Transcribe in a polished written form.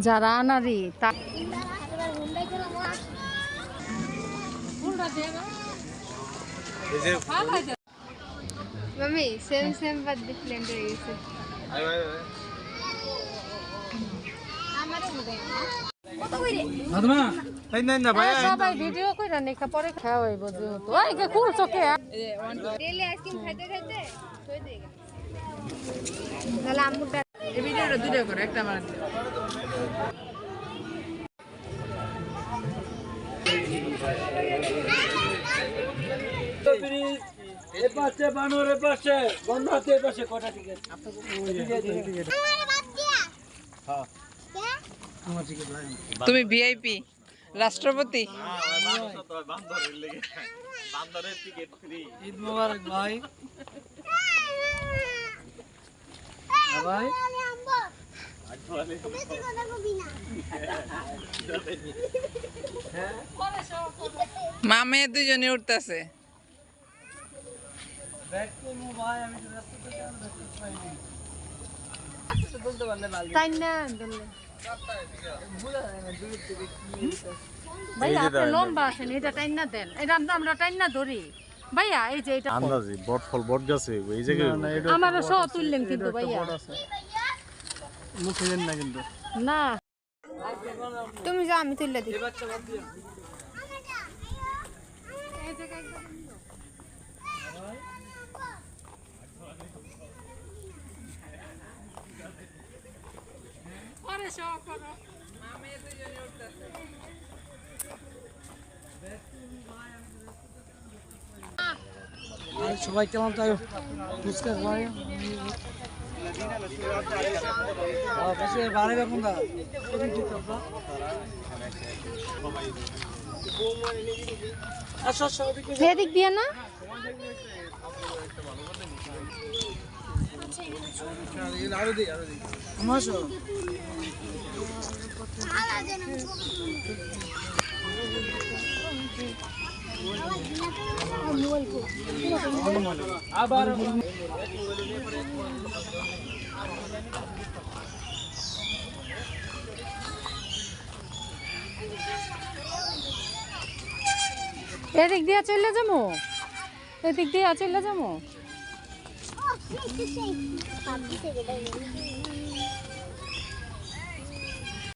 যারা আনারি তা মামি সেম সেম বাদ ডিফারেন্ট হয়ে গেছে আমারও বুঝাই কত কইরে নাদমা এই না ভাই সবাই ভিডিও কইরা নেকা পরে খাওয়া হইব যেহেতু ওই কে খুল চোখে ডেলি আইসক্রিম খাইতে খাইতে কই দেগা তাহলে আম্মুটা এই ভিডিওটা দুটো করে একটা মার এ পাশে বানর এ পাশে বন্ধ হাতে এ পাশে কটা টিকেট হ্যাঁ আমার টিকেট ভাই তুমি ভিআইপি রাষ্ট্রপতি বান্দরের টিকেট ফ্রি ঈদ মোবারক ভাই ভাই মামে দুজনে উঠতেছে তাই না দলে ভাইয়া আপনি লম্বা আছেন এটা টাইন না দেন এটা আমরা টাইন না ধরি ভাইয়া এই যে এটা আন্দাজি বট ফল বট গাছে এই জায়গায় আমারও সহ তুললেন কিন্তু ভাইয়া মুখে দেন না কিন্তু না তুমি যাও আমি তুলে দিই পরে সহ করো মামে দুজনে উঠতেছে সবাই কেমন তাই ফুচকা ভাই পাশে বাড়ি বেগুন দা আচ্ছা সবাইকে সেদিক দিয়ে না আরো দিই মাশা আবার এদিক দিয়ে চলে যাবো এদিক দিয়ে চলে যাবো